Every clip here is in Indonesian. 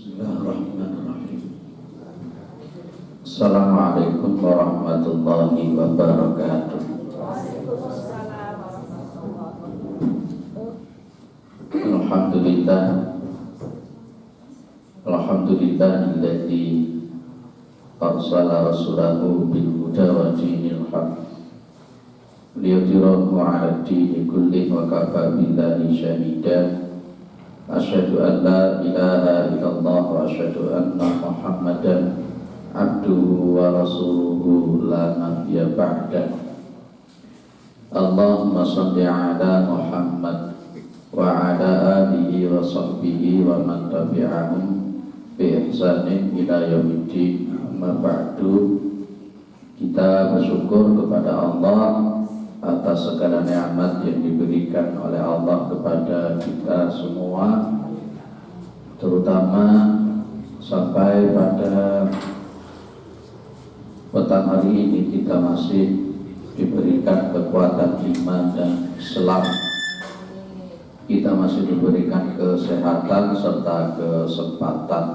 Bismillahirrahmanirrahim. Assalamualaikum warahmatullahi wabarakatuh. Alhamdulillah. Alhamdulillahilladzi arsala rasulahu bil huda wa dinil haq liyudhhirahu 'ala ad-dini kullihi wa kafa billahi shahida. Asyhadu an la ilaha illallah wa asyhadu anna Muhammadan abduhu wa rasuluhu la nabiyya ba'da. Allahumma shalli ala Muhammad wa ala alihi wa sahbihi wa man tabi'ahum bi ihsanin ila yaumiddin. Amma ba'du. Kita bersyukur kepada Allah atas segala nikmat yang diberikan oleh Allah kepada kita semua, terutama sampai pada petang hari ini kita masih diberikan kekuatan iman dan Islam. Kita masih diberikan kesehatan serta kesempatan.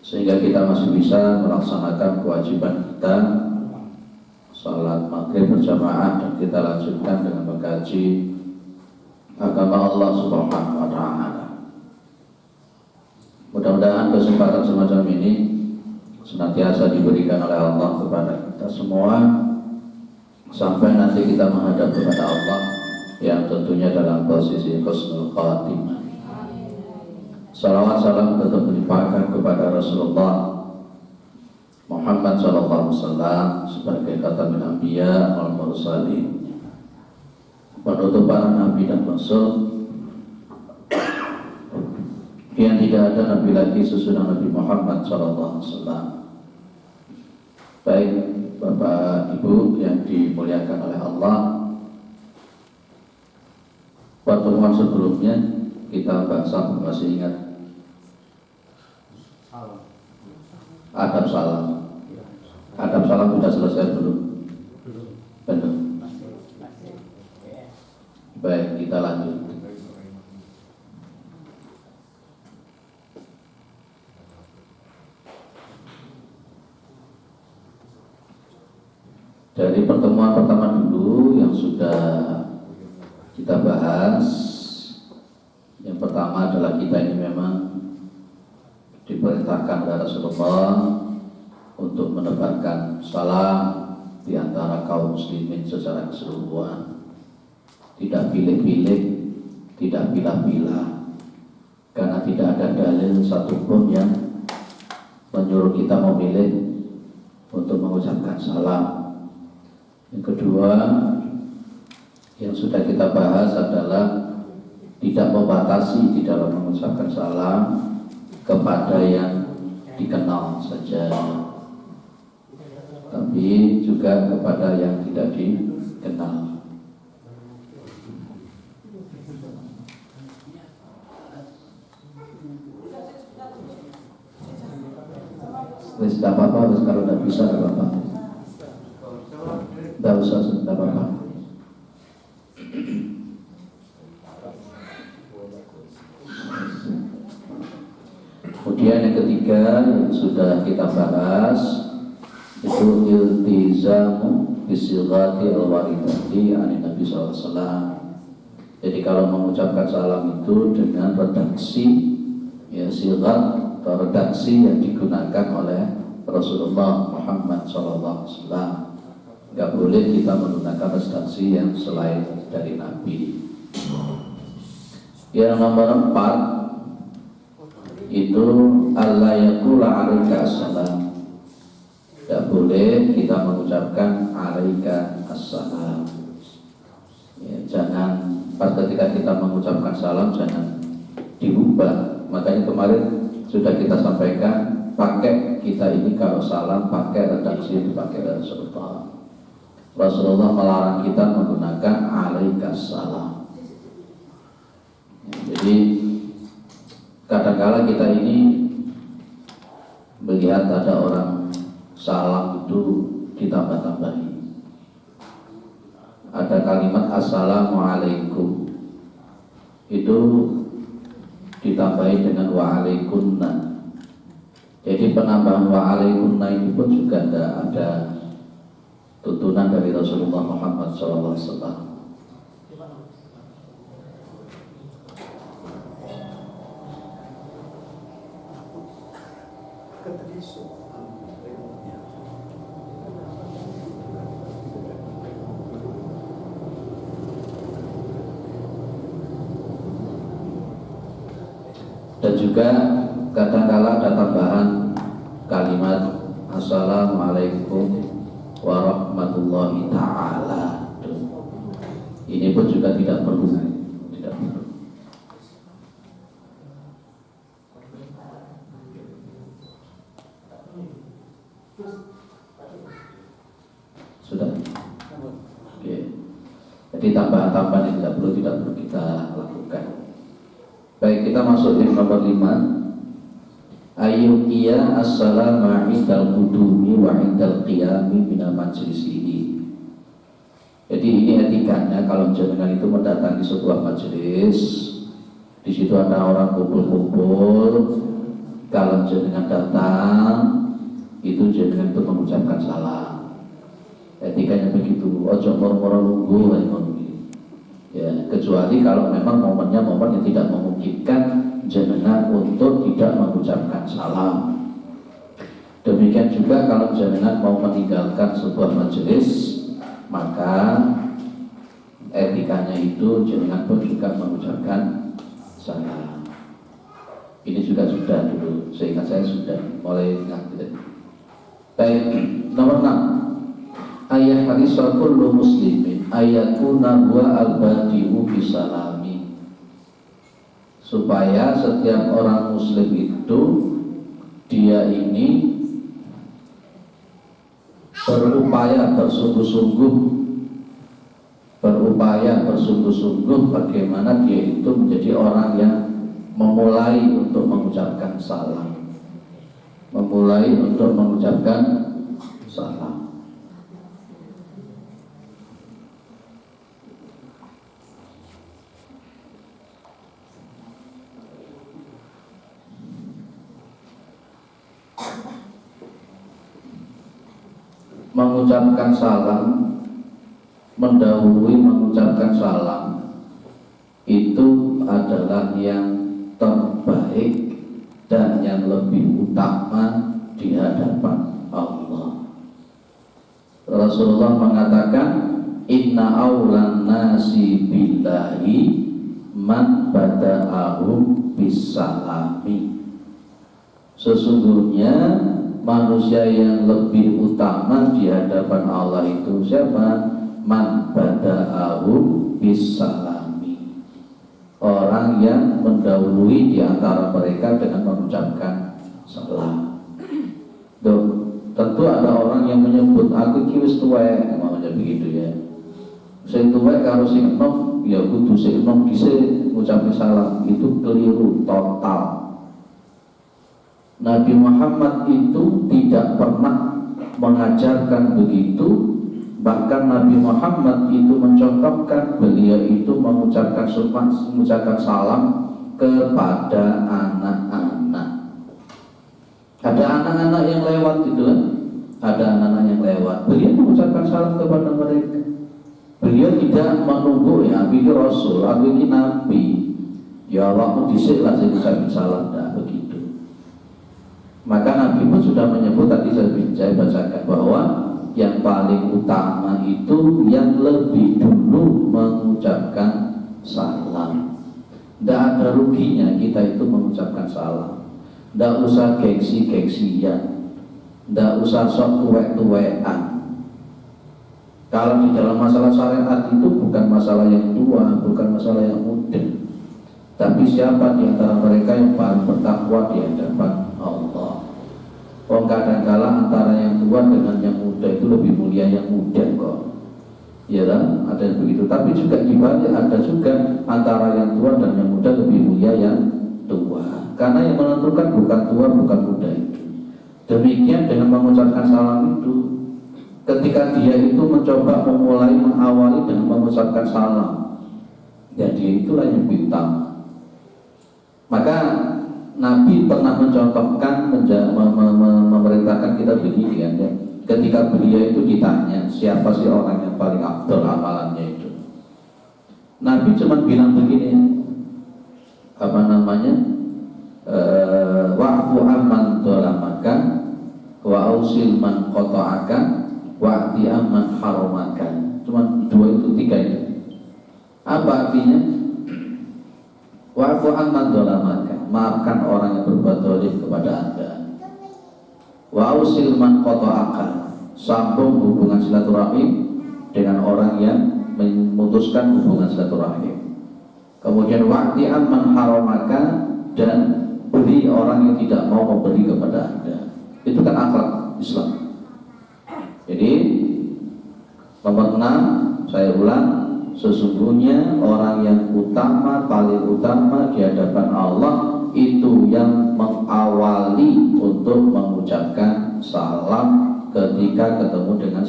Sehingga kita masih bisa melaksanakan kewajiban kita salat maghrib berjamaah, dan kita lanjutkan dengan mengkaji agama Allah Subhanahu wa ta'ala. Mudah-mudahan kesempatan semacam ini senantiasa diberikan oleh Allah kepada kita semua sampai nanti kita menghadap kepada Allah yang tentunya dalam posisi husnul khatimah. Salawat salam tetap dilimpahkan kepada Rasulullah Muhammad SAW sebagai khatamul anbiya wal mursalin, penutup para nabi dan rasul, yang tidak ada nabi lagi sesudah Nabi Muhammad SAW. Baik Bapak Ibu yang dimuliakan oleh Allah, pertemuan sebelumnya kita bahasa masih ingat adab salam. Adab salam sudah selesai belum? Belum. Baik, kita lanjut. Dari pertemuan pertama dulu yang sudah kita bahas, yang pertama adalah kita ini memang diperintahkan oleh Rasulullah untuk menebarkan salam di antara kaum muslimin secara keseluruhan, tidak pilih-pilih, tidak pilah-pilah, karena tidak ada dalil satupun yang menyuruh kita memilih untuk mengucapkan salam. Yang kedua yang sudah kita bahas adalah tidak membatasi di dalam mengucapkan salam kepada yang dikenal saja, tapi juga kepada yang tidak dikenal. Wes, tidak apa-apa, kalau tidak bisa tidak apa-apa. Tidak usah, tidak apa-apa. Kemudian yang ketiga yang sudah kita bahas itu iltizamu bisilghati al-waridati anin Nabi SAW. Jadi kalau mengucapkan salam itu dengan redaksi, ya silghat atau redaksi yang digunakan oleh Rasulullah Muhammad SAW. Tidak boleh kita menggunakan redaksi yang selain dari Nabi. Yang nomor 4 itu Allah yaqula 'alaika assalam. Tidak boleh kita mengucapkan 'alaika assalam. Ya, jangan pas ketika kita mengucapkan salam jangan diubah. Makanya kemarin sudah kita sampaikan, pakai kita ini kalau salam pakai redaksi dipakai dari Rasulullah. Rasulullah melarang kita menggunakan 'alaika assalam. Ya, jadi kadang-kala kita ini melihat ada orang salam itu ditambah-tambahi. ada kalimat assalamualaikum, itu ditambahi dengan wa'alaikunna. Jadi penambahan wa'alaikunna ini pun juga ada tuntunan dari Rasulullah Muhammad SAW. Dan juga kadang-kala ada tambahan kalimat assalamualaikum warahmatullahi ta'ala. Ini pun juga tidak perlu. Sudah. Oke. Jadi tambahan-tambahan yang tidak perlu kita lakukan. Baik, kita masuk yang nomor 5. Ayyukiya as-salama indal qudumi wa indal qiyami minal majlis ini. Jadi ini etikanya kalau jenengan itu mendatangi sebuah majelis, di situ ada orang kumpul-kumpul, kalau jenengan datang itu jenengan itu mengucapkan salam. Etikanya begitu. Ojo moro-moro lungguh ya, kecuali kalau memang momennya momen yang tidak memungkinkan jenengan untuk tidak mengucapkan salam. Demikian juga kalau jenengan mau meninggalkan sebuah majelis, maka etikanya itu jenengan pun juga mengucapkan salam. Ini juga sudah dulu, seingat saya sudah mulai ingat. Baik, nomor 6. Ayat hadisah kullu muslimin ayakuna huwa al-badi'u bisalami, supaya setiap orang muslim itu dia ini berupaya bersungguh-sungguh bagaimana dia itu menjadi orang yang memulai untuk mengucapkan salam, mengucapkan salam, mendahului mengucapkan salam itu adalah yang terbaik dan yang lebih utama di hadapan Allah. Rasulullah mengatakan, inna awlan nasi billahi man bada'ahum bisalami. Sesungguhnya manusia yang lebih utama di hadapan Allah itu siapa? Man bada'ahum bisalami, orang yang mendahului di antara mereka dengan mengucapkan salam. Tentu ada orang yang menyebut aku iki wis tuwek, namanya begitu ya. Sing tuwek karo sing enom ya kudu sing enom dhisik ngucapke salam, itu keliru total. Nabi Muhammad itu tidak pernah mengajarkan begitu. Bahkan Nabi Muhammad itu mencontohkan beliau itu mengucapkan salam kepada anak-anak. Ada anak-anak yang lewat gitu kan? Ada anak-anak yang lewat, beliau mengucapkan salam kepada mereka. Beliau tidak menunggu ya, aku ini Rasul, aku ini Nabi, ya Allah dhisik lah saya ucapin salam, tidak begitu. Maka Nabi pun sudah menyebut, tadi saya bacakan bahwa yang paling utama itu yang lebih dulu mengucapkan salam. Tidak ada ruginya kita itu mengucapkan salam. Tidak usah gengsi-gengsian, tidak usah sok tuwek-tuwekan. Kalau di dalam masalah syariat itu bukan masalah yang tua, bukan masalah yang muda, tapi siapa di antara mereka yang paling bertakwa di hadapan Allah. Kadang-kala antara yang tua dengan yang muda itu lebih mulia yang muda kok. Ya kan? Ada yang begitu. Tapi juga dibalik ada juga antara yang tua dan yang muda lebih mulia yang tua. Karena yang menentukan bukan tua bukan muda itu. Demikian dengan mengucapkan salam itu. ketika dia itu mencoba mengawali dengan mengucapkan salam, ya dia itulah yang bintang. Maka Nabi pernah mencontohkan, memerintahkan kita begini kan, ya. Ketika beliau itu ditanya siapa sih orang yang paling afdal amalannya itu, Nabi cuma bilang begini, wa'fu amman dolamaka wa ausil man qata'aka wa'ti amman haramaka. Cuma dua itu, tiga itu. Apa artinya? Wa'fu amman dolamaka, maafkan orang yang berbuat zalim kepada Anda. Wa ausil man qata'aka, sambung hubungan silaturahim dengan orang yang memutuskan hubungan silaturahim. Kemudian wa'ti amman haramaka, dan beri orang yang tidak mau memberi kepada Anda. Itu kan akhlak Islam. Jadi nomor 6, saya ulang, sesungguhnya orang yang paling utama di hadapan Allah itu yang mengawali untuk mengucapkan salam ketika ketemu dengan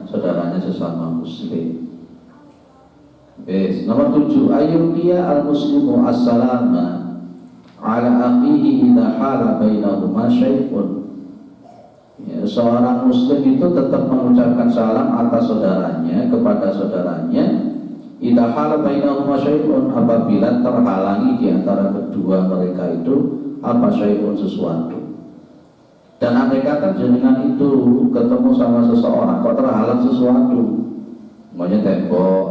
saudaranya sesama muslim. Nomor 7, ayyukiya al-muslimu as-salama ala aqihi idha hala bainahuma syai'un. Ya, seorang muslim itu tetap mengucapkan salam atas saudaranya kepada saudaranya idha hala bainahuma syai'un, apabila terhalangi di antara kedua mereka itu apa syai'un, sesuatu. Dan andai kata jenengan itu ketemu sama seseorang kok terhalang sesuatu, maunya tembok,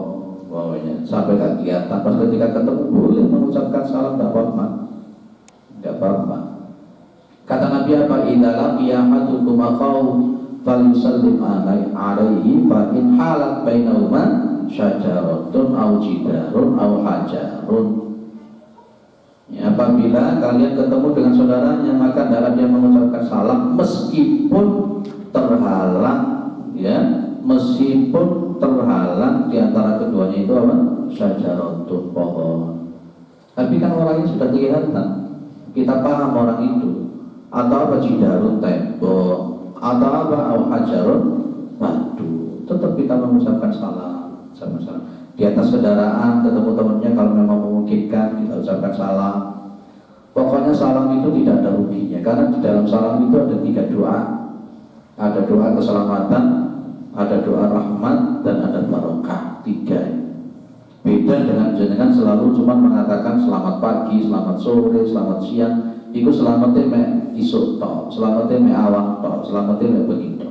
maunya sampai gak kelihatan, pas ketika ketemu boleh mengucapkan salam, gak apa-apa. Tidak apa-apa. Kata Nabi apa? Idza laqiya ahadukum aqaw falyusallim alaihi fa in halat bainahuma syajaratun aw jidarun aw hajarun. Ya, apabila kalian ketemu dengan saudaranya, maka hendaklah dia mengucapkan salam meskipun terhalang, ya, meskipun terhalang di antara keduanya itu apa? Syajaratun, pohon. Tapi kan orangnya sudah kelihatan, kita paham orang itu, atau apa, jidarun, tembok, atau apa, hajarun, batu, tetap kita mengucapkan salam sama-sama. Di atas kendaraan ketemu temannya, kalau memang memungkinkan kita ucapkan salam. Pokoknya salam itu tidak ada ruginya, karena di dalam salam itu ada 3 doa. Ada doa keselamatan, ada doa rahmat, dan ada barokah. 3. Beda dengan jenengan selalu cuma mengatakan selamat pagi, selamat sore, selamat siang. Iku selamatnya mek isuk tok, selamatnya mek awak tok, selamatnya mek begitu.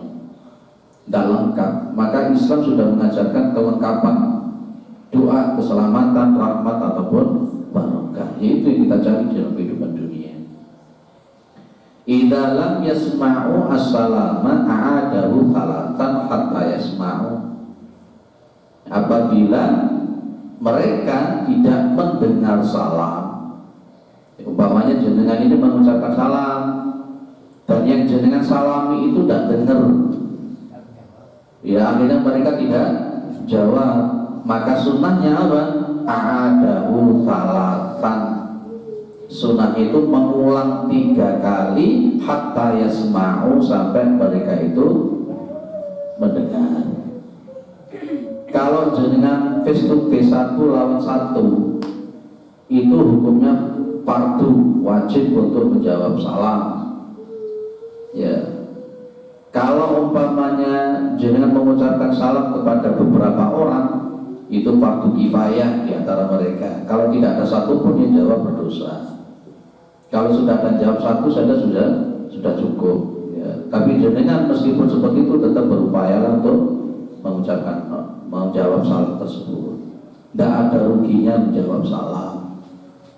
Tidak lengkap. Maka Islam sudah mengajarkan kelengkapan doa keselamatan, rahmat ataupun barokah. Yaitu yang kita cari dalam kehidupan dunia. Idza lam yasma'u as-salama a'adahu thalatan hatta yasma'u. Apabila mereka tidak mendengar salam, umpamanya jenengan ini mengucapkan salam dan yang jenengan salami itu tidak dengar, ya akhirnya mereka tidak jawab, maka sunnahnya apa? A'adahu salatan. Sunnah itu mengulang 3 kali hatta yasma'u, sampai mereka itu mendengar. Kalau jenengan face to face 1 lawan 1, itu hukumnya fardu, wajib untuk menjawab salam. Ya, kalau umpamanya jenengan mengucapkan salam kepada beberapa orang, itu fardu kifayah di antara mereka. Kalau tidak ada satupun yang jawab, berdosa. Kalau sudah ada jawab 1 saja sudah cukup. Ya. Tapi jenengan meskipun seperti itu tetap berupaya untuk menjawab salam tersebut. Tidak ada ruginya menjawab salam,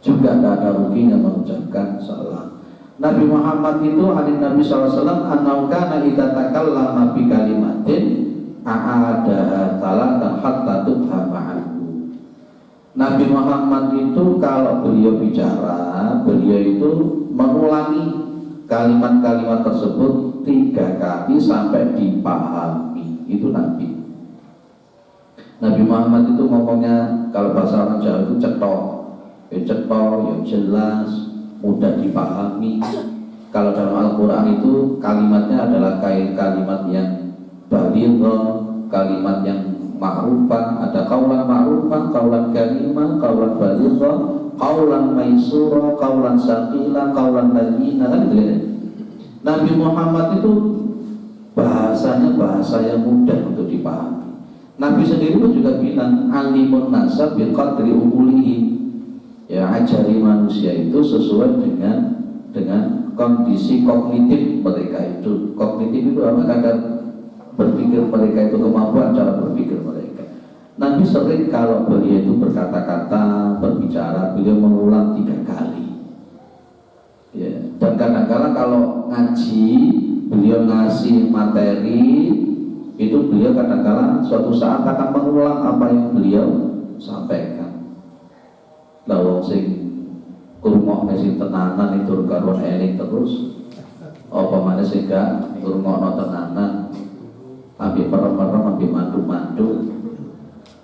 juga tidak ada ruginya mengucapkan salam. Nabi Muhammad itu, hadis Nabi SAW, annahu kana idza takallama bi kalimatin a'adaha salatan hatta tufhama anhu. Nabi Muhammad itu kalau beliau bicara, beliau itu mengulangi kalimat-kalimat tersebut 3 kali sampai dipahami. Itu Nabi Muhammad itu ngomongnya, kalau bahasa orang Jawa itu cetok, yang jelas, mudah dipahami. Kalau dalam Al-Quran itu kalimatnya adalah kalimat yang balighah, kalimat yang ma'rufan, ada qaulan ma'rufan, qaulan karimah, qaulan balighah, qaulan maisura, qaulan saqila, qaulan layyina, kan gitu ya. Nabi Muhammad itu bahasanya bahasa yang mudah untuk dipahami. Nabi sendiri pun juga bilang alimun nasab bil qadri umulihi. Ya, ajari manusia itu sesuai dengan kondisi kognitif mereka itu. Kognitif itu apa? Kadar berpikir mereka itu, kemampuan cara berpikir mereka. Nabi sering kalau beliau itu berkata-kata, berbicara, beliau mengulang 3 kali. Ya, dan kadang-kadang kalau ngaji, beliau ngasih materi itu beliau kadang-kadang suatu saat akan mengulang apa yang beliau sampaikan. Lah wong sing krungokne sing tenanan itu karo eling terus apa maneh sing gak krungokno tenanan ambil merem-merem ambil mandu-mandu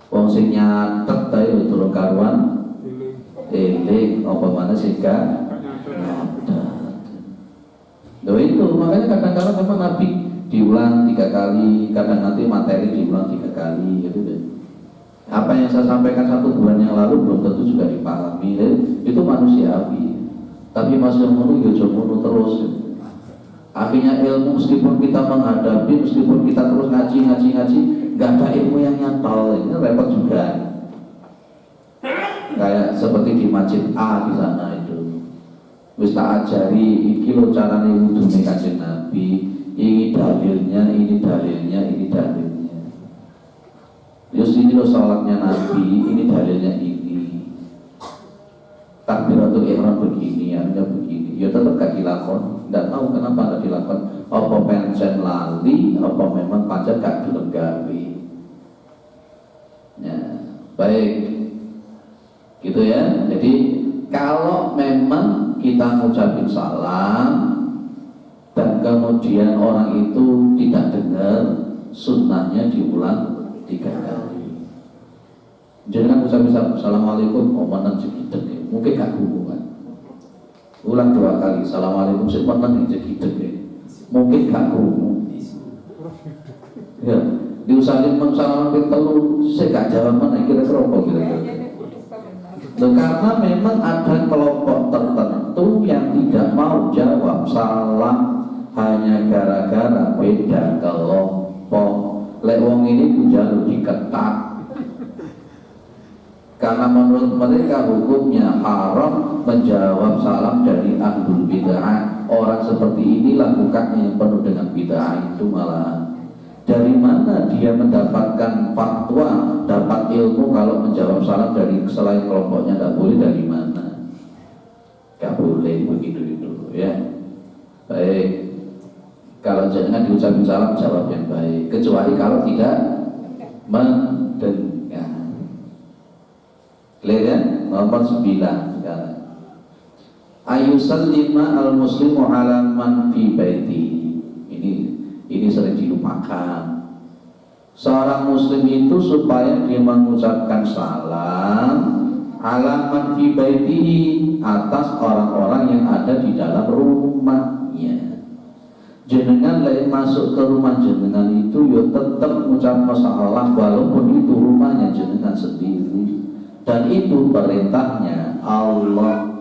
wong sing nyatet ae turun karuan eling apa maneh sing gak nyatet. Loh itu makanya kadang-kadang memang Nabi diulang 3 kali, kadang nanti materi diulang 3 kali gitu deh. Apa yang saya sampaikan 1 bulan yang lalu belum tentu juga dipahami, itu manusiawi. Tapi masih ngono ya jomono terus. Akhirnya ilmu meskipun kita menghadapi, meskipun kita terus ngaji, nggak ada ilmu yang nyantol, ini repot juga. Kayak seperti di masjid A di sana itu, wis tak ajari, iki lo carane wudune Kanjeng Nabi, ini dalilnya, ini dalilnya, ini dalilnya. Terus ini loh sholatnya Nabi, ini dalilnya ini. Takbiratul ihram begini, anda begini. Ya tetap gak dilakon. Tidak tahu kenapa gak dilakon. Apa pencen lali, apa memang pancen gak dilenggapi. Ya, baik. Gitu ya. Jadi kalau memang kita ngucapin salam dan kemudian orang itu tidak dengar, sunnahnya diulang 3 kali. Jangan usah assalamualaikum omongan cekidek ya. Mungkin gak hubungan. Ulang 2 kali assalamualaikum sepanjang cekidek ya. Mungkin gak hubungan. Ya, diusahain assalamualaikum telu saya gak jawab mana kira-kira apa kira-kira. Karena memang ada kelompok tertentu yang tidak mau jawab salam hanya gara-gara beda kelompok. Lek wong ini jalur diketat karena menurut mereka hukumnya haram menjawab salam dari ahlul bid'ah. Orang seperti ini lakukannya yang penuh dengan bid'ah itu malah. Dari mana dia mendapatkan fatwa, dapat ilmu kalau menjawab salam dari selain kelompoknya? Tidak boleh. Dari mana? Gak boleh begitu itu ya. Baik. Kalau jangan diucapin salam, jawab yang baik. Kecuali kalau tidak mendengar. Clear ya? Nomor 9 sekarang. Ayusallima al-muslimu ala man fi baiti. Ini sering dilupakan. Seorang muslim itu supaya dia mengucapkan salam ala man fi baiti, atas orang-orang yang ada di dalam rumahnya. Jenengan lain masuk ke rumah jenengan itu ya tetap mengucap salam walaupun itu rumahnya jenengan sendiri, dan itu perintahnya Allah.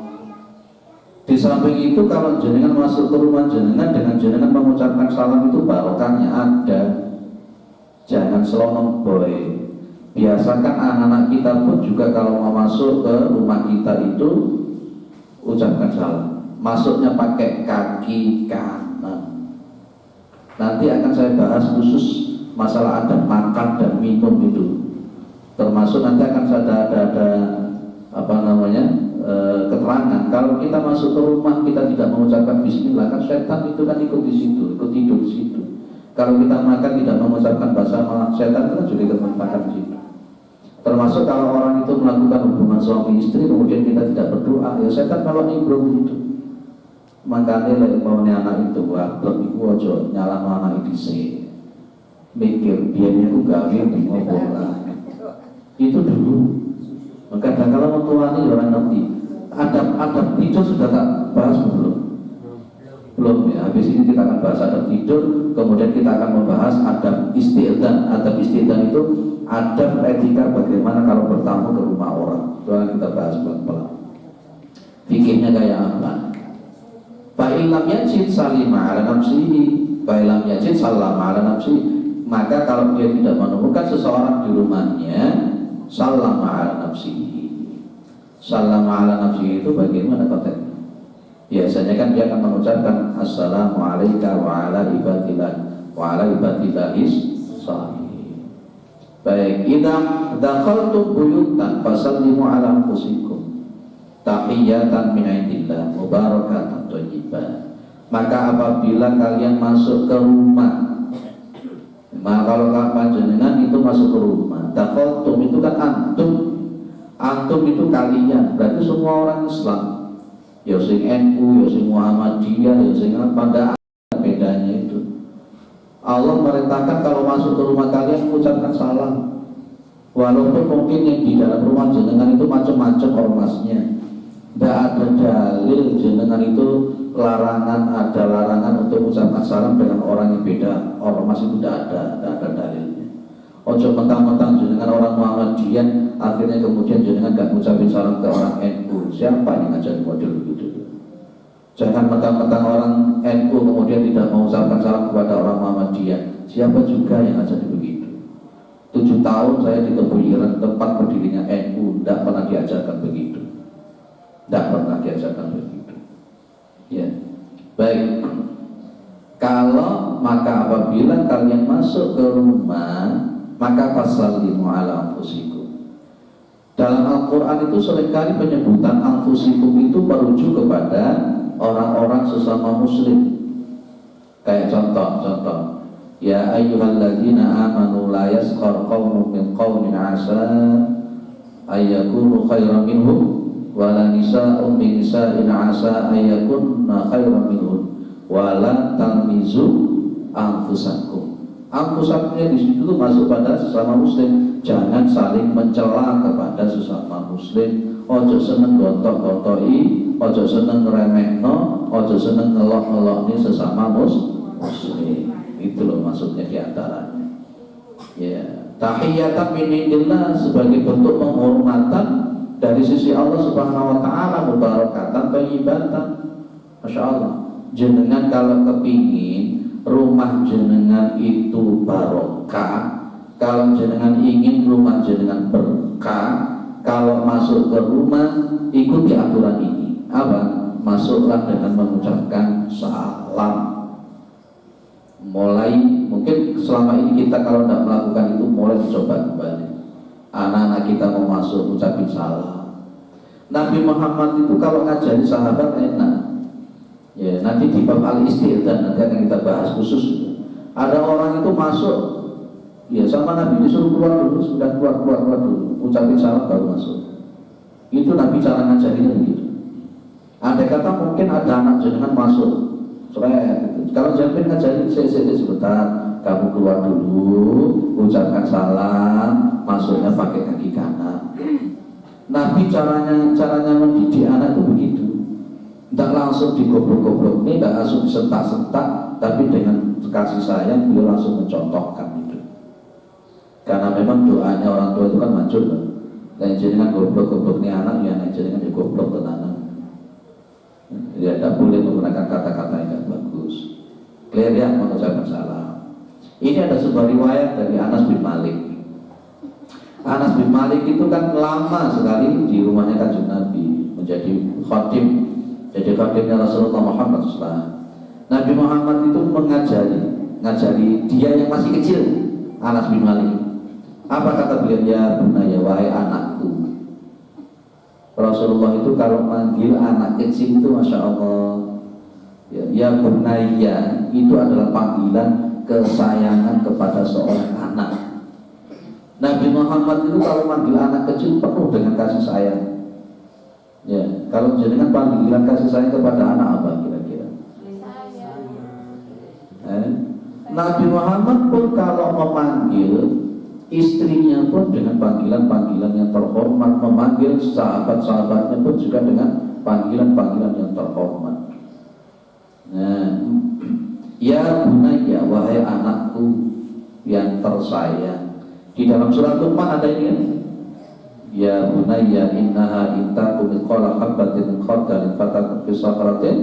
Di samping itu kalau jenengan masuk ke rumah jenengan dengan jenengan mengucapkan salam itu barokahnya ada. Jangan selonong boy. Biasakan anak-anak kita pun juga kalau mau masuk ke rumah kita itu ucapkan salam. Masuknya pakai kaki kanan. Nanti akan saya bahas khusus masalah adab makan dan minum itu. Termasuk nanti akan ada keterangan kalau kita masuk ke rumah kita tidak mengucapkan bismillah, kan setan itu kan ikut di situ, ikut tidur di situ. Kalau kita makan tidak mengucapkan basmalah, setan kan juga ikut makan di situ. Termasuk kalau orang itu melakukan hubungan suami istri kemudian kita tidak berdoa, ya setan kalau nimbrung itu. Makanya lek mau anak itu belum iku aja nyala anak itu mikir biarnya aku gawe ngopo lah. Itu dulu. Maka kalau mau tuani orang ngerti. Adab tidur sudah tak bahas belum? Belum ya. Habis ini kita akan bahas adab tidur, kemudian kita akan membahas adab isti'dzan. Adab isti'dzan itu adab etika bagaimana kalau bertamu ke rumah orang. Itu akan kita bahas pelan-pelan. Fikihnya kayak apa? Fa'ilam yajid salima ala nafsihi, fa'ilam yajid salama ala nafsihi. Maka kalau dia tidak menemukan seseorang di rumahnya, salama ala nafsihi. Salama ala nafsihi itu bagaimana konteksnya? Biasanya kan dia akan mengucapkan assalamualaikum wa ala ibadillahis shalihin. Baik, idza dakhaltum buyutan fasallimu ala anfusikum tahiyatan min indillah mubarakatan thayyibah. Maka apabila kalian masuk ke rumah, maka kalau panjenengan itu masuk ke rumah, dakhaltum itu kan antum itu kalian, berarti semua orang Islam. Ya sing NU, ya sing Muhammadiyah, ya sing pada bedanya itu. Allah merintahkan kalau masuk ke rumah kalian mengucapkan salam. Walaupun mungkin yang di dalam rumah jenengan itu macam-macam ormasnya. Tidak ada dalil jenengan itu ada larangan untuk mengucapkan salam dengan orang yang beda ormas, itu tidak ada dalilnya. Ojo mentang-mentang jenengan orang Muhammadiyah, akhirnya kemudian jenengan gak mengucapkan salam ke orang NU. Siapa yang ngajari model begitu? Jangan mentang-mentang orang NU kemudian tidak mengucapkan salam kepada orang Muhammadiyah. Siapa juga yang ngajari begitu? 7 tahun saya di Tebuiran, tempat berdirinya NU, tidak pernah diajarkan begitu. Tidak pernah diajarkan begitu. Ya, baik. Kalau maka apabila kalian masuk ke rumah, maka fasallimu ala anfusikum. Dalam Al-Quran itu seringkali penyebutan anfusikum itu merujuk kepada orang-orang sesama muslim. Kayak contoh, ya ayyuhalladzina amanu la yaskhar qaumun min qaumin asa ayyakunu khairan minhum wala nisa'un min nisa'in asa ayyakunna khairan minhum wala talmizu anfusakum. Anfusakumnya di situ tuh masuk pada sesama muslim. Jangan saling mencela kepada sesama muslim. Ojo seneng gontok-gontoki, ojo seneng ngeremehno, ojo seneng ngelok-ngelokni sesama muslim. Itu loh maksudnya diantaranya. Ya, tahiyatan min indillah sebagai bentuk penghormatan dari sisi Allah Subhanahu wa taala, mubarakatan thayyibatan. Masya Allah. Jenengan kalau kepingin rumah jenengan itu barokah, kalau jenengan ingin rumah jenengan berkah, kalau masuk ke rumah ikuti aturan ini. Apa? Masuklah dengan mengucapkan salam. Mulai mungkin selama ini kita kalau tidak melakukan itu, mulai dicoba kembali. Anak-anak kita mau masuk ucapin salam. Nabi Muhammad itu kalau ngajari sahabat enak. Ya, nanti di bab al-isti'dzan nanti akan kita bahas khusus. Ada orang itu masuk, ya sama Nabi disuruh keluar dulu, sudah keluar dulu, ucapin salam baru masuk. Itu Nabi cara ngajarinya begitu. Andai kata mungkin ada anak jenengan masuk, gitu. Kalau jangan ngajarin sebentar, kamu keluar dulu, ucapkan salam, masuknya pakai kaki kanan. Nabi caranya mendidik anak itu begitu. Tidak langsung digoblok-goblok, ini tidak langsung disentak-sentak, tapi dengan kasih sayang beliau langsung mencontohkan itu. Karena memang doanya orang tua itu kan manjur kan. Dan jenengan goblok-goblok ini anak, ya jenengan ya goblok tenanan. Ya tidak boleh menggunakan kata-kata yang tidak bagus. Clear ya, mengucapkan salam. Ini ada sebuah riwayat dari Anas bin Malik. Anas bin Malik itu kan lama sekali di rumahnya Kanjeng Nabi, menjadi khadim. Jadi khatimnya Rasulullah Muhammad SAW. Nabi Muhammad itu ngajari dia yang masih kecil, Anas bin Malik. Apa kata beliau? Ya bunaya, wahai anakku. Rasulullah itu kalau manggil anak kecil itu Masya Allah, ya bunaya itu adalah panggilan kesayangan kepada seorang anak. Nabi Muhammad itu kalau manggil anak kecil penuh dengan kasih sayang. Ya, kalau jenengan panggilan kasih sayang kepada anak apa kira-kira? Nabi Muhammad pun kalau memanggil istrinya pun dengan panggilan-panggilan yang terhormat, memanggil sahabat-sahabatnya pun juga dengan panggilan-panggilan yang terhormat. Nah, ya bunayya, wahai anakku yang tersayang. Di dalam surat Luqman ada ini kan? Ya bunayya innaha intaku mithqala habatin min khardalin fatakun fi sakhratin.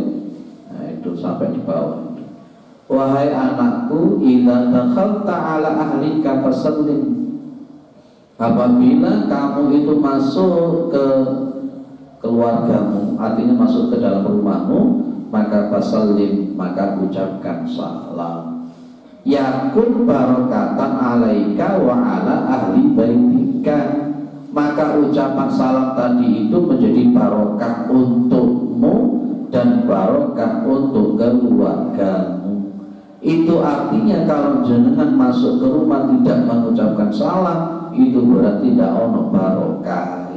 Nah, itu sampai di bawah. Wahai anakku, idza dakhalta ala ahlika fasallim. Apabila kamu itu masuk ke keluargamu, artinya masuk ke dalam rumahmu, maka fasallim, maka ucapkan salam. Yakun barokatan alaika wa ala ahli baitika, maka ucapan salam tadi itu menjadi barokah untukmu dan barokah untuk keluargamu. Itu artinya kalau jenengan masuk ke rumah tidak mengucapkan salam, itu berarti tidak ono barokah.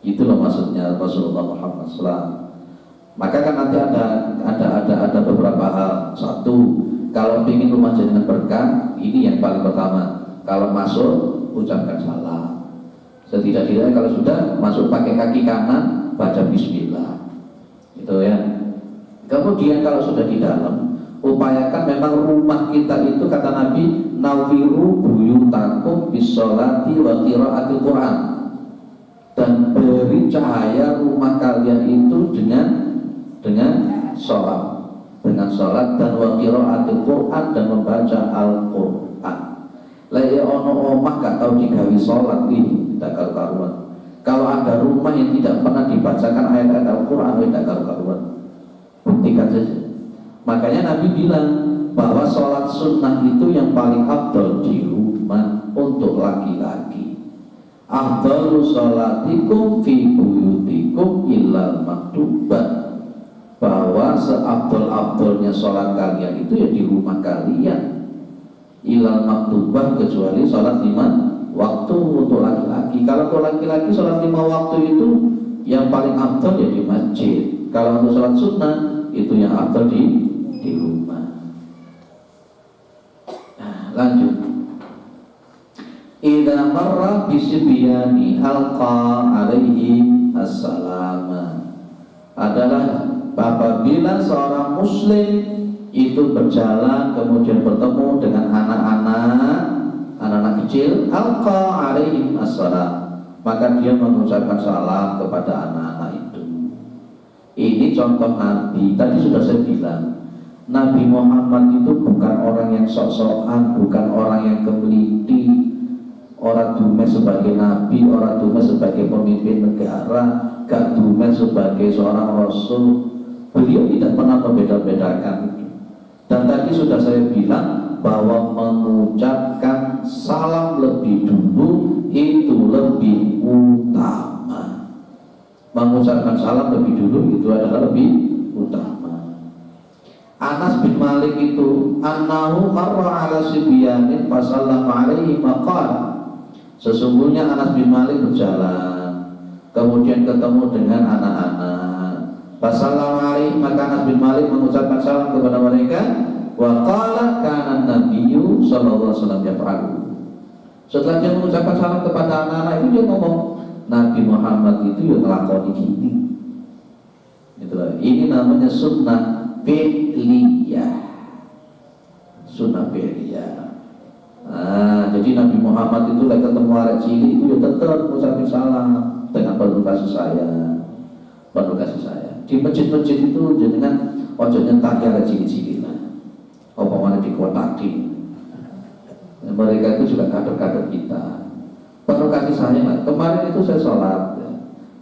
Itulah maksudnya Rasulullah Muhammad SAW. Maka kan nanti ada beberapa hal. Satu, kalau ingin rumah jenengan berkah, ini yang paling pertama. Kalau masuk, ucapkan salam. Setidak-tidaknya kalau sudah masuk pakai kaki kanan, baca bismillah. Itu ya. Kemudian kalau sudah di dalam, upayakan memang rumah kita itu, kata Nabi, nawiru buyutakum bisolati wa qiraatil Quran, dan beri cahaya rumah kalian itu dengan sholat dan wa qiraatil Quran, dan membaca Al-Quran. Lah ya ono omah gak tahu digawi sholat ini tidak karu-karuan. Kalau ada rumah yang tidak pernah dibacakan ayat-ayat Al-Quran, tidak karu-karuan. Buktikan saja. Makanya Nabi bilang bahwa sholat sunnah itu yang paling afdal di rumah untuk laki-laki. Afdalu sholatikum fi buyutikum illal maktubah, bahwa seafdal-afdalnya sholat kalian itu ya di rumah kalian. Illal maktubah, kecuali sholat 5 waktu untuk laki-laki. Kalau untuk laki-laki sholat 5 waktu itu yang paling afdal ya di masjid. Kalau untuk sholat sunnah itu yang afdal di rumah. Nah, lanjut. Idza marra bisibyani alqa alaihi assalama, adalah apabila seorang muslim itu berjalan kemudian bertemu dengan anak-anak kecil, alqa alaihim assalam, maka dia mengucapkan salam kepada anak-anak itu. Ini contoh Nabi. Tadi sudah saya bilang, Nabi Muhammad itu bukan orang yang sok-sokan, bukan orang yang kemeliti, orang dume sebagai nabi, orang dume sebagai pemimpin negara, gak dume sebagai seorang rasul. Beliau tidak pernah membeda-bedakan itu. Dan tadi sudah saya bilang bahwa mengucapkan salam lebih dulu itu lebih utama. Mengucapkan salam lebih dulu itu adalah lebih utama. Anas bin Malik itu annahu marra ala sibyanin fasallama alaihi maqala, sesungguhnya Anas bin Malik berjalan kemudian ketemu dengan anak-anak, fasallama alaihi, maka Anas bin Malik mengucapkan salam kepada mereka, wa qala kana nabiyyu sallallahu alaihi wasallam yaf'alu. Setelah dia mengucapkan salam kepada anak-anak itu, dia ngomong, Nabi Muhammad itu yang ngelakoni gini. Itulah, ini namanya sunnah fi'liyah. Sunnah fi'liyah. Nah, jadi Nabi Muhammad itu lagi ketemu arek cilik itu ya tetap mengucapkan salam dengan penuh kasih sayang. Penuh kasih sayang. Di masjid-masjid itu jenengan ojo nyentak arek cilik-cilik lah. Apa mana dikotaki. Mereka itu juga kader-kader kita. Penuh kasih sayang. Kemarin itu saya sholat.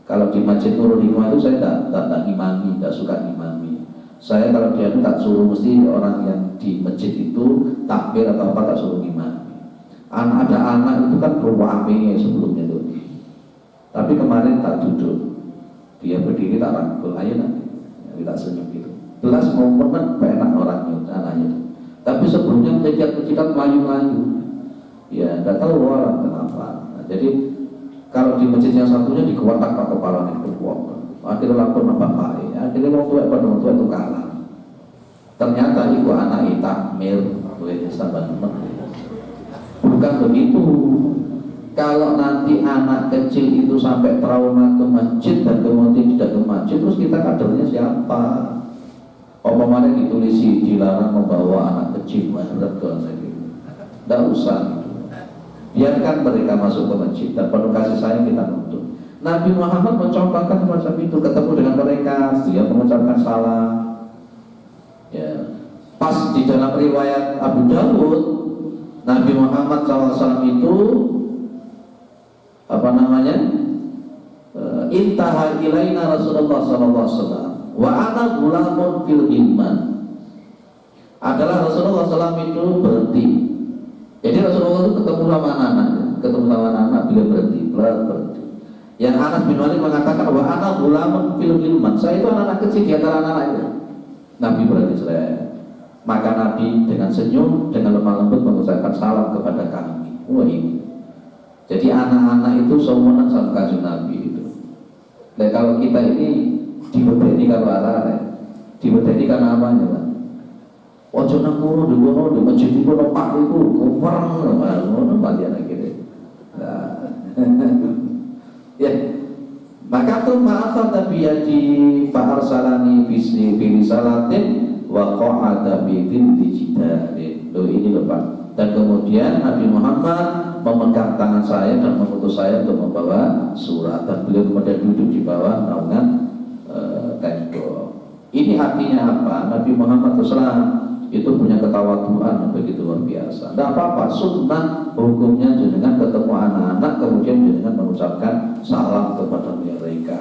Kalau di Masjid Nurul Hikmah itu saya tidak imami, tidak suka imami. Saya kalau dia itu tak suruh, mesti orang yang di masjid itu takbir atau apa tak suruh imami. Ada anak itu kan berwame sebelumnya itu. Tapi kemarin tak duduk, dia berdiri tak rangkul, ayo nanti kita senyum gitu. Belas mau menang enak orangnya anaknya itu. Tapi sebelumnya mencecat melayu-layu. Ya, tidak tahu orang kenapa. Nah, jadi kalau di masjid yang satunya dikewatak pak kepala nih berbuang. Akhirnya lapor nama baik. Akhirnya orang tua pada orang tua itu kalah. Ternyata ibu anak takmir, bukan begitu. Kalau nanti anak kecil itu sampai trauma ke masjid dan kemudian tidak ke masjid, terus kita kadernya siapa? Umpamanya ditulisi dilarang membawa anak kecil, tidak usah. Biarkan mereka masuk ke masjid dan penuh kasih sayang kita nuntut. Nabi Muhammad mencontohkan macam itu, ketemu dengan mereka, dia mengucapkan salam. Ya. Pas di dalam riwayat Abu Dawud, Nabi Muhammad SAW itu intaha ilaina Rasulullah SAW wa ana gulamun fil iman. Adalah Rasulullah SAW itu berhenti. Jadi Rasulullah itu ketemu sama anak-anak, beliau berhenti. Yang Anas bin Malik mengatakan wa ana gulamun fil iman. Saya itu anak-anak kecil di antara anak-anak itu. Nabi berhenti selesai. Maka Nabi dengan senyum, dengan lemah lembut mengucapkan salam kepada kami. Wah ini. Jadi anak-anak itu semuanya sama kasih Nabi itu. Dan kalau kita ini dibebani kalau arah, dibebani karena apanya Pak? Ojo nang kono di masjid itu Pak itu kuperang ngono bagian akhirnya. Ya. Maka tuh maaf tapi ya di Pak Arsalani visi salatin wa qa'ada bidin dijidalin. Loh ini loh Pak. Dan kemudian Nabi Muhammad memegang tangan saya dan mengutus saya untuk membawa surat, dan beliau kemudian duduk di bawah naungan tembok. Ini artinya apa? Nabi Muhammad SAW itu punya ketawaduan yang begitu luar biasa. Tidak apa-apa, sunnah hukumnya dengan ketemu anak-anak kemudian dengan mengucapkan salam kepada mereka,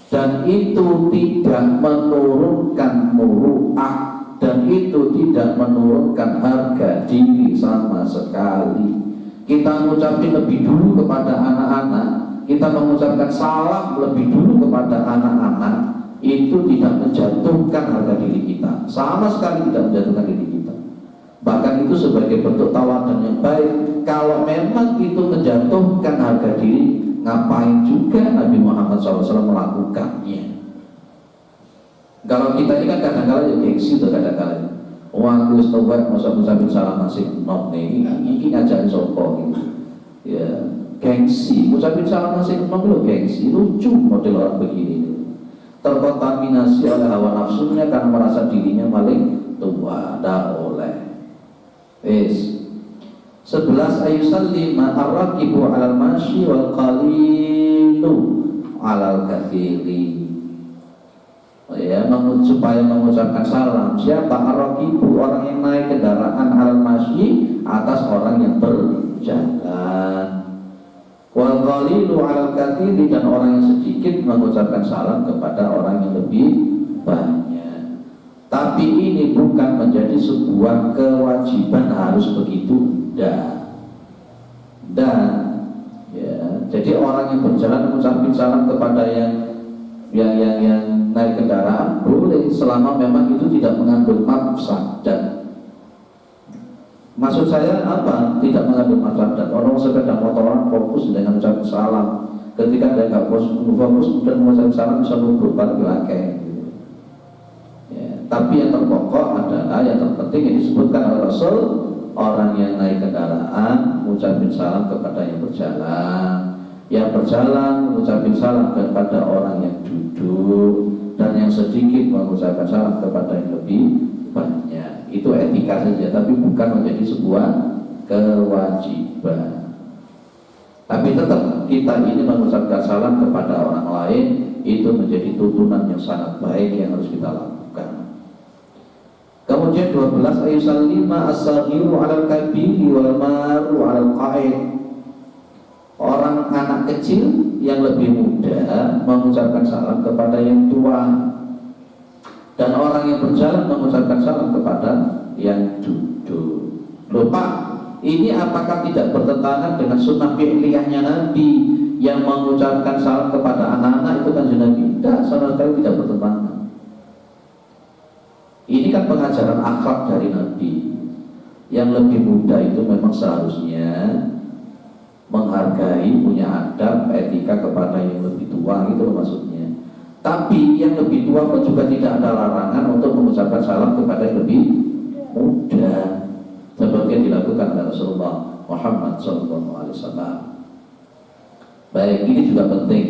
dan itu tidak menurunkan muru'ah, dan itu tidak menurunkan harga diri sama sekali. Kita mengucapkan lebih dulu kepada anak-anak, kita mengucapkan salam lebih dulu kepada anak-anak, itu tidak menjatuhkan harga diri kita, sama sekali tidak menjatuhkan diri kita. Bahkan itu sebagai bentuk tawadan yang baik. Kalau memang itu menjatuhkan harga diri, ngapain juga Nabi Muhammad SAW melakukannya? Kalau kita ini kan kadang-kadang ya gengsi tuh kadang-kadang. Wah, aku setobak masa mengucapkan salam masih not nih, ini ngajarin sopo gitu. Ya, gengsi, mengucapkan salam masih not lo gengsi, lucu model orang begini. Terkontaminasi oleh hawa nafsunya karena merasa dirinya paling tua, dah oleh. 11 ayusallima ar-rakibu 'alal masyi wal qalilu 'alal kathiri. Ya, supaya mengucapkan salam. Siapa? Ar-rakibu, orang yang naik kendaraan, 'alal masyi, atas orang yang berjalan. Wal qalilu 'alal kathiri, dan orang yang sedikit mengucapkan salam kepada orang yang lebih banyak. Tapi ini bukan menjadi sebuah kewajiban harus begitu. Dan ya, jadi orang yang berjalan mengucapkan salam kepada yang naik kendaraan boleh, selama memang itu tidak mengandung mafsadat. Maksud saya apa? Tidak mengandung mafsadat. Orang sepeda motoran fokus dengan ucapan salam. Ketika dia nggak fokus kemudian mengucapkan salam bisa luput pada belakang. Ya, tapi yang terpokok adalah yang terpenting yang disebutkan oleh Rasul, orang yang naik kendaraan mengucapkan salam kepada yang berjalan mengucapkan salam kepada orang yang duduk, dan yang sedikit mengucapkan salam kepada yang lebih banyak. Itu etika saja, tapi bukan menjadi sebuah kewajiban. Tapi tetap kita ini mengucapkan salam kepada orang lain, itu menjadi tuntunan yang sangat baik yang harus kita lakukan. Kemudian 12 ayusallima as-saghiru 'alal kabiri wal maru 'alal qa'id. Orang anak kecil yang lebih muda mengucapkan salam kepada yang tua, dan orang yang berjalan mengucapkan salam kepada yang duduk. Lupa, ini apakah tidak bertentangan dengan sunnah fi'liyahnya Nabi yang mengucapkan salam kepada anak-anak itu kan Nabi? Tidak, sama sekali tidak bertentangan. Ini kan pengajaran akhlak dari Nabi. Yang lebih muda itu memang seharusnya menghargai, punya adab, etika kepada yang lebih tua, gitu loh maksudnya. Tapi yang lebih tua pun juga tidak ada larangan untuk mengucapkan salam kepada yang lebih muda, seperti yang dilakukan oleh Rasulullah Muhammad SAW. Baik, ini juga penting.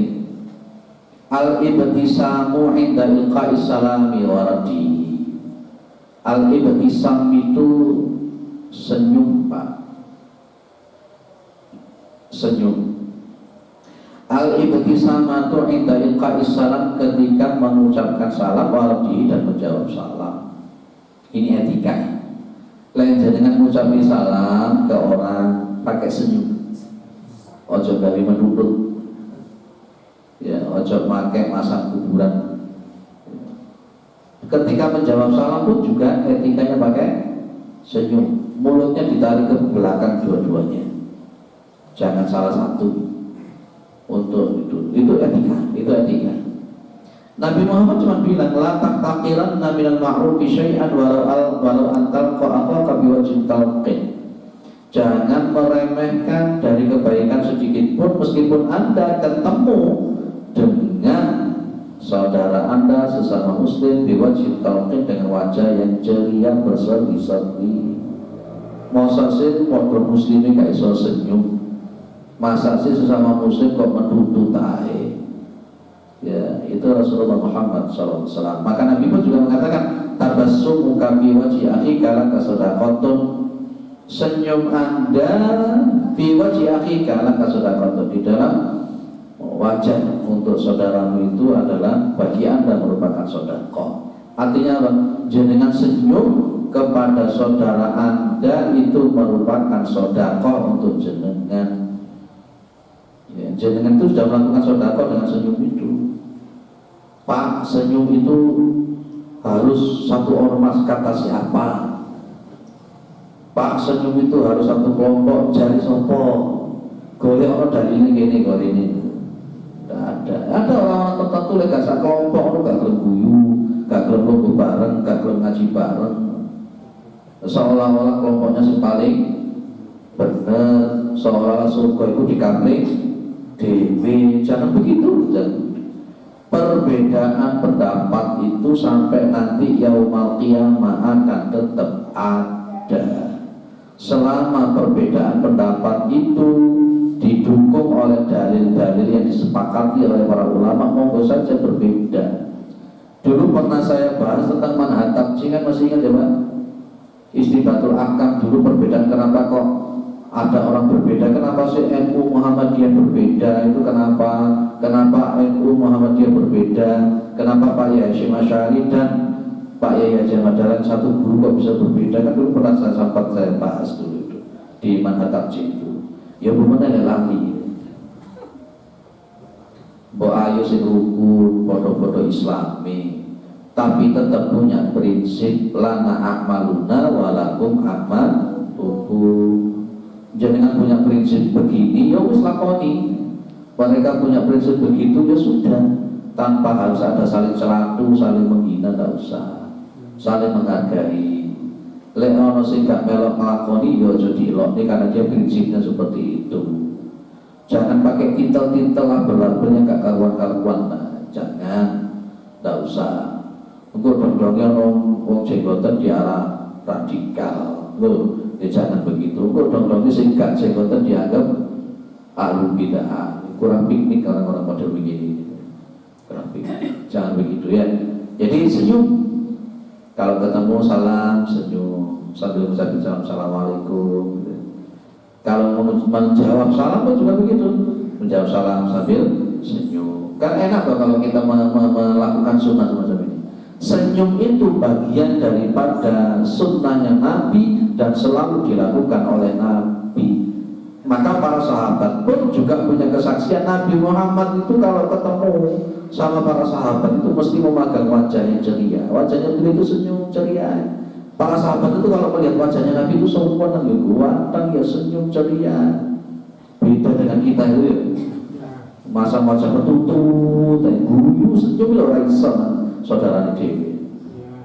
Al-ibtisamu inda ilqa'is salami wa raddihi. Al-ibtisam itu senyum, Pak. Senyum. Al-ibtisamatu inda ilqa'is salam, ketika mengucapkan salam waladhi dan menjawab salam. Ini etika. Lain dengan mengucapkan salam ke orang pakai senyum. Ojo dari menurut. Ya, ojo pakai masang kuburan. Ketika menjawab salam pun juga etikanya pakai senyum. Mulutnya ditarik ke belakang dua-duanya. Jangan salah satu. Untuk itu etika. Nabi Muhammad cuma bilang la taqtaqiran minal ma'rufi syai'an walau antal qa'a biwajhin talqin. Jangan meremehkan dari kebaikan sedikit pun meskipun Anda ketemu dengan saudara Anda sesama muslim biwajhin talqin, dengan wajah yang ceria berseri-seri. Masa sih padha muslime gak iso senyum. Masa sih sesama muslim kok menuduh tahe? Ya, itu Rasulullah Muhammad SAW. Maka Nabi pun juga mengatakan tabassum muka fi wajhi akhika laka shadaqatun. Senyum Anda fi wajhi akhika laka shadaqatun, di dalam wajah untuk saudaramu itu adalah bagi Anda merupakan sedekah. Artinya apa? Jenengan senyum kepada saudara Anda itu merupakan sedekah untuk jenengan. Ya, jenengan itu sudah melakukan sedekah dengan senyum itu. Pak, senyum itu harus satu ormas, kata siapa? Pak, senyum itu harus satu kelompok, jari sopo. Golek orang dari ini golek ini. Tidak ada. Ada orang tertentu yang gak sak kelompok, orang gak gelem guyu, gak gelem lungguh bareng, gak gelem ngaji bareng. Seolah-olah kelompoknya yang paling benar, seolah-olah surga itu dikapling dewi. Jangan begitu. Perbedaan pendapat itu sampai nanti yaumul qiyamah akan tetap ada. Selama perbedaan pendapat itu didukung oleh dalil-dalil yang disepakati oleh para ulama, monggo saja berbeda. Dulu pernah saya bahas tentang manhaj tabjih, kan masih ingat ya Pak? Istibatul Ahkam, dulu perbedaan kenapa kok ada orang berbeda, kenapa sih NU Muhammadiyah berbeda, itu kenapa NU Muhammadiyah berbeda, kenapa Pak Yahya Hasyim Asy'ari dan Pak Yahya Hasyim Madalan satu guru kok bisa berbeda, kan dulu pernah saya bahas dulu itu di manhaj tabjih itu. Ya bener lagi mbok ayo sing rukun padha-padha Islami, tapi tetap punya prinsip lana a'maluna walakum a'malukum. Jangan punya prinsip begini ya wis lakoni. Mereka punya prinsip begitu ya sudah, tanpa harus ada saling celatu, saling menghina, tidak usah. Saling menghargai. Lek ono sing gak melok nglakoni ya aja dilokne karena dia prinsipnya seperti itu. Jangan pakai tintel-tintel label-label yang gak karuan-karuan. Nah, jangan, tidak usah. Engko dong-dongnya wong jenggoten di arah radikal. Loh, ya jangan begitu. Engko dong-dongnya sing gak jenggoten dianggap ahlul bidah. Kurang piknik orang-orang model begini. Kurang piknik. Jangan begitu ya. Jadi senyum. Kalau ketemu salam, senyum sambil mengucapkan salam, assalamualaikum. Kalau menjawab salam pun juga begitu, menjawab salam sambil senyum. Kan enak loh kalau kita melakukan sunnah semacam ini. Senyum itu bagian daripada sunnahnya Nabi dan selalu dilakukan oleh Nabi. Maka para sahabat pun juga punya kesaksian Nabi Muhammad itu kalau ketemu sama para sahabat itu mesti memegang wajah yang ceria. Wajahnya beliau itu senyum ceria. Para sahabat itu kalau melihat wajahnya Nabi itu sempurna, ganteng ya, senyum ceria. Beda dengan kita itu ya. Masa wajah tertutup, guyu, senyum loh Raisa, saudara Dewi.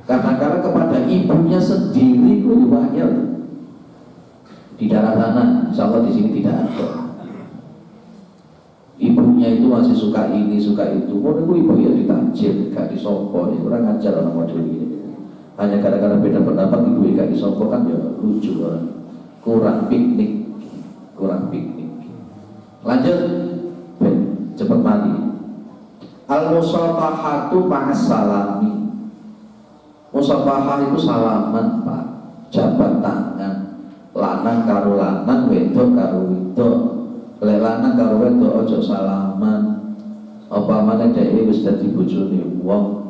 Kadang-kadang kepada ibunya sendiri itu banyak. Di daerah sana, insya Allah di sini tidak ada. Ibunya itu masih suka ini, suka itu. Mau ibu ya ditajir, gak disopo, ya kurang ajar orang model ini. Hanya kadang-kadang beda pendapat, ibu gak disopo kan ya lucu orang. Kurang piknik. Lanjut, cepat mati. Al-musafahatu ma'as salami. Musafahah itu salaman, Pak, jabat tangan, lanang karo lanang, wedok karo wedok. Lek lanang karo wedok ojo salaman. Apa mana dhewe wis dadi bojone wong.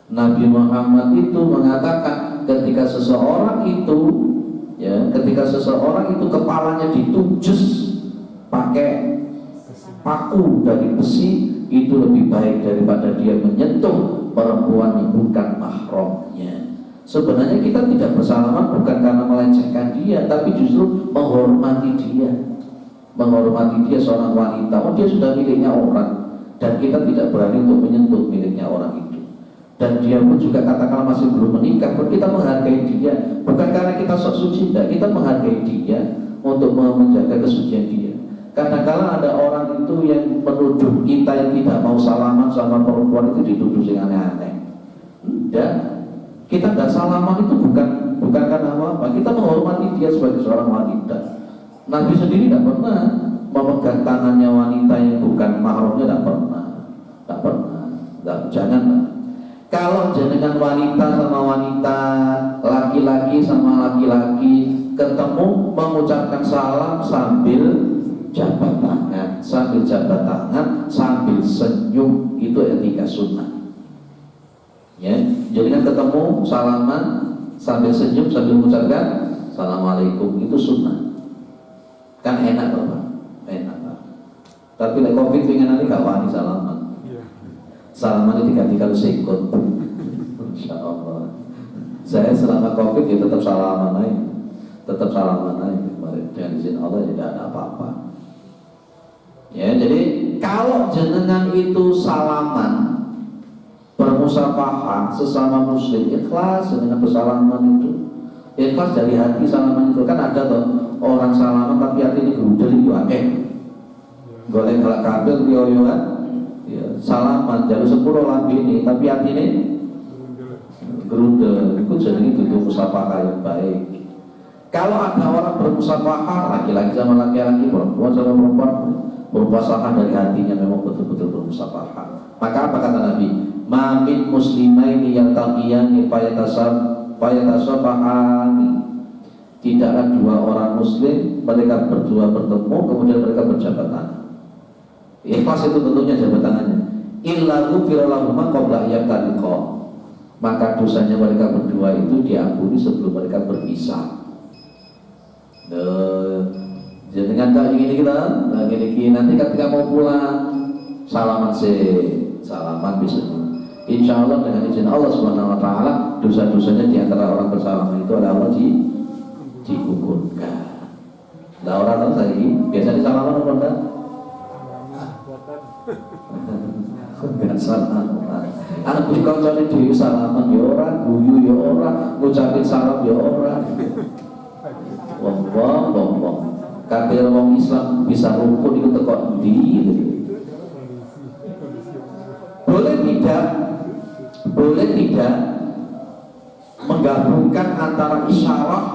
Nabi Muhammad itu mengatakan ketika seseorang itu kepalanya ditujus pakai paku dari besi, itu lebih baik daripada dia menyentuh perempuan yang bukan mahramnya. Sebenarnya kita tidak bersalaman bukan karena melecehkan dia, tapi justru menghormati dia. Menghormati dia seorang wanita. Oh, dia sudah miliknya orang, dan kita tidak berani untuk menyentuh miliknya orang itu. Dan dia pun juga katakanlah masih belum menikah, pun kita menghargai dia. Bukan karena kita sok suci, tidak. Kita menghargai dia untuk menjaga kesucian dia. Kadang-kadang ada orang itu yang menuduh kita yang tidak mau salaman sama perempuan itu dituduh yang aneh-aneh. Dan kita tidak salaman itu bukan karena apa. Kita menghormati dia sebagai seorang wanita. Nabi sendiri tidak pernah memegang tangannya wanita yang bukan mahramnya, tidak pernah. Janganlah. Kalau jenengan wanita sama wanita, laki-laki sama laki-laki ketemu mengucapkan salam sambil jabat tangan, sambil senyum, itu etika sunnah. Ya, jenengan ketemu salaman sambil senyum sambil mengucapkan assalamualaikum, itu sunnah. Kan enak Bapak, enak Pak. Tapi lek Covid pengen nanti gak wani salaman. Salaman itu diganti kalau sikut. Insya Allah. Saya selama Covid ya tetap salaman aja. Dengan izin Allah tidak ada apa-apa. Ya, jadi kalau jenengan itu salaman, bermusafahah sesama muslim, ikhlas dengan bersalaman itu. Ikhlas dari hati salaman itu. Kan ada tuh orang salaman tapi hati ini gerudel itu akeh. Golek galak kabel yoyoan. Ya, salaman jalur 10 lambi ini tapi hati ini gerudel. Itu jadi itu musafahah yang baik. Kalau ada orang bermusafahah, laki-laki sama laki-laki, perempuan sama perempuan, bermusafahah dari hatinya, memang betul-betul bermusafahah. Maka apa kata Nabi? Mamin muslimaini yaltaqiyani fayatasafahani. Tidaklah dua orang muslim mereka berdua bertemu kemudian mereka berjabat tangan. Ikhlas itu tentunya jabat tangannya. Illa ghufira lahuma qabla yaftariqa. Maka dosanya mereka berdua itu diampuni sebelum mereka berpisah. Jangan tak gini kita, gini nanti ketika mau pulang salaman bisa. Insya Allah dengan izin Allah Subhanahu Wa Taala dosa-dosanya di antara orang bersalaman itu ada Allah digugurkan. Nah orang tahu saya biasa disalaman apa enggak? Enggak salaman. Aku kancane dhewe salaman ya ora, guyu ya ora, ngucapin salam ya ora. Wong kabeh wong Islam bisa rukun itu teko endi? Boleh tidak menggabungkan antara isyarat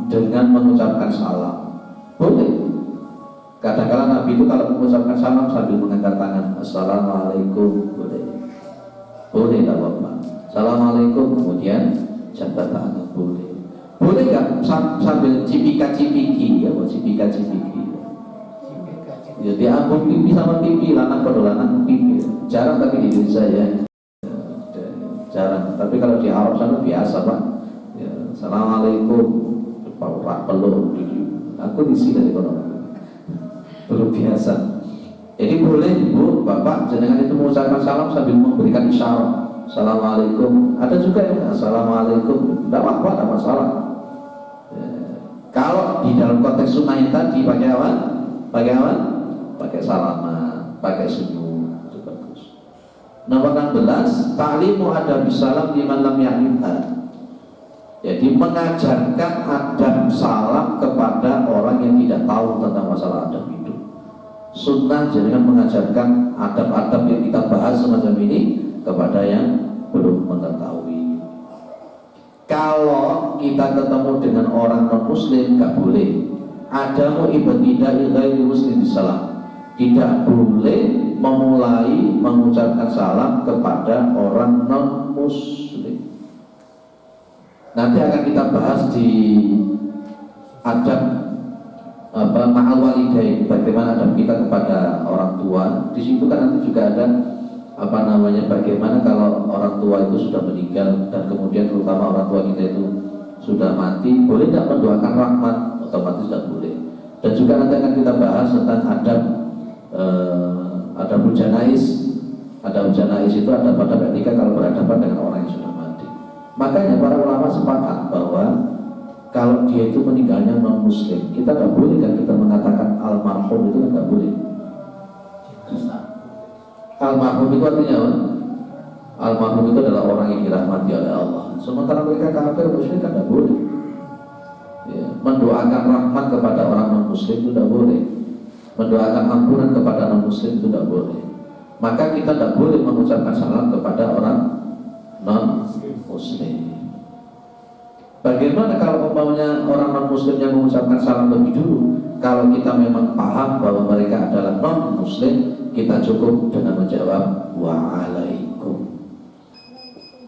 dengan mengucapkan salam. Boleh. Kadang-kadang Nabi itu kalau mengucapkan salam sambil mengangkat tangan, assalamualaikum, boleh tak Bapak? Assalamualaikum, kemudian jabat tangan, boleh. Boleh nggak sambil cipika-cipiki, ya, cipika-cipiki. Ya, diambung pipi sama pipi, lanang pipi. Jarang tapi di Indonesia ya. Jarang. Tapi kalau di Arab sana biasa Pak. Ya, assalamualaikum, Pak peluk. Aku di sini dari kono. Belum biasa. Jadi boleh Bu, Bapak, jenengan itu mengucapkan salam sambil memberikan isyarat. Assalamualaikum. Ada juga yang assalamualaikum. Tidak apa-apa, tidak masalah. Kalau di dalam konteks sunnah yang tadi pakai apa? Pakai salaman, pakai senyum, itu bagus. Nomor 16, ta'limu adab salam liman lam ya'rifha. Jadi mengajarkan adab salam kepada orang yang tidak tahu tentang masalah adab itu. Sunnah jangan mengajarkan adab-adab yang kita bahas semacam ini kepada yang belum mengetahui. Kalau kita ketemu dengan orang non-muslim, nggak boleh. Adamu ibtidai ghairi muslim salam. Tidak boleh memulai mengucapkan salam kepada orang non-muslim. Nanti akan kita bahas di adab ma'al walidain, bagaimana adab kita kepada orang tua. Di situ kan nanti juga ada bagaimana kalau orang tua itu sudah meninggal dan kemudian terutama orang tua kita itu sudah mati, boleh tidak mendoakan rahmat? Otomatis tidak boleh. Dan juga nanti akan kita bahas tentang adab janais. Adab janais itu adab etika kalau berhadapan dengan orang yang sudah mati. Makanya para ulama sepakat bahwa kalau dia itu meninggalnya non muslim, kita tidak boleh kan kita mengatakan almarhum, itu tidak boleh. Almarhum itu artinya apa? Almarhum itu adalah orang yang dirahmati oleh Allah. Sementara mereka kafir musyrik kan tidak boleh. Ya, mendoakan rahmat kepada orang non muslim itu tidak boleh. Mendoakan ampunan kepada non muslim itu tidak boleh. Maka kita tidak boleh mengucapkan salam kepada orang non muslim. Bagaimana kalau umpamanya orang non muslim yang mengucapkan salam lebih dulu? Kalau kita memang paham bahwa mereka adalah non muslim, kita cukup dengan menjawab wa'alaikum.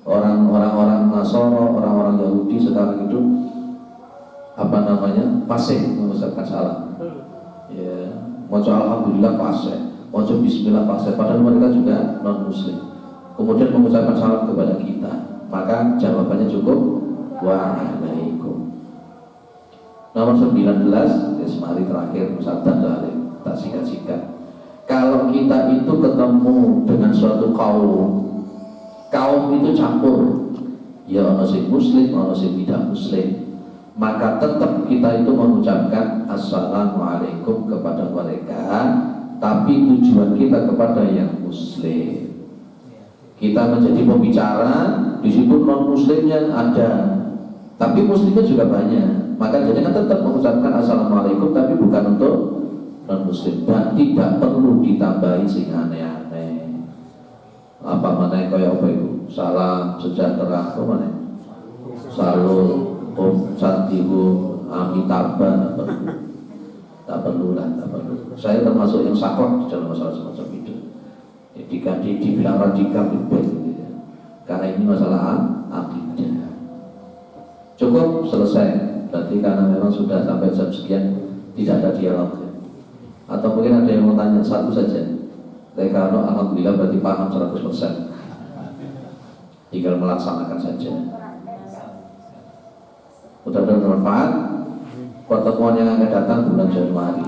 Orang-orang Nasoro, orang-orang Yahudi sekarang itu fasih mengucapkan salam. Ya, maca alhamdulillah fasih, maca bismillah fasih, padahal mereka juga non muslim. Kemudian mengucapkan salam kepada kita, maka jawabannya cukup wa'alaikum. Nomor 19, mari terakhir musabdah dalil, tak singkat-singkat. Kalau kita itu ketemu dengan suatu kaum itu campur, ya ono sing muslim, ono sing tidak muslim, maka tetap kita itu mengucapkan assalamualaikum kepada mereka, tapi tujuan kita kepada yang muslim. Kita menjadi pembicara, di situ non muslimnya ada, tapi muslimnya juga banyak, maka jangan tetap mengucapkan assalamualaikum, tapi bukan untuk non muslim, dan tidak perlu ditambahi sing aneh-aneh. Mana kaya apa itu? Salam sejahtera, apa mana? Salut, om santihu, amitabha, tak perlu lah, tak perlu. Saya termasuk yang saklek di dalam masalah semacam itu. Jadi dibilang radikal itu, karena ini masalah akidah. Cukup, selesai. Berarti karena memang sudah sampai jam sekian tidak ada dialog. Atau mungkin ada yang mau tanya satu saja. Kalau alhamdulillah berarti paham 100%. Tinggal melaksanakan saja. Mudah-mudahan bermanfaat. Pertemuan yang akan datang bulan Januari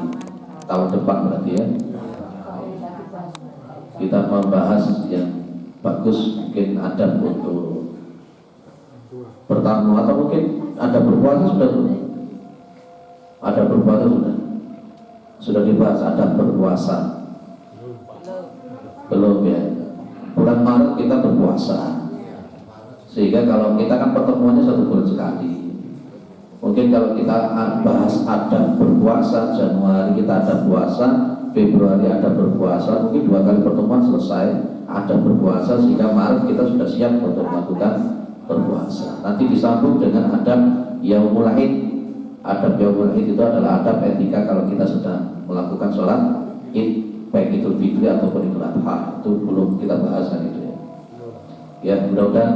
tahun depan berarti ya. Kita membahas yang bagus, mungkin ada untuk bertamu atau mungkin ada berpuasa sudah. Ada berpuasa sudah dibahas, ada berpuasa belum ya. Bulan Maret kita berpuasa, sehingga kalau kita kan pertemuannya 1 bulan sekali. Mungkin kalau kita bahas ada berpuasa, Januari kita ada puasa, Februari ada berpuasa, mungkin 2 kali pertemuan selesai ada berpuasa, sehingga Maret kita sudah siap untuk melakukan berpuasa. Nanti disambung dengan adab Yaumul Id. Adab Yaumul Id itu adalah adab etika kalau kita sedang melakukan sholat Id, baik Idul Fitri ataupun Idul Adha. Itu belum kita bahas kan itu ya. Ya, mudah-mudahan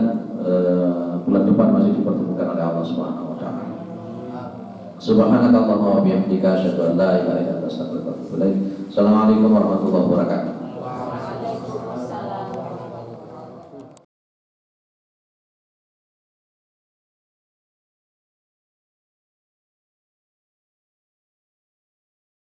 bulan depan masih dipertemukan oleh Allah Subhanahu wa taala. Subhanakallahumma wa bihamdika asyhadu an la ilaha illa anta astaghfiruka wa atubu ilaik. Assalamualaikum warahmatullahi wabarakatuh.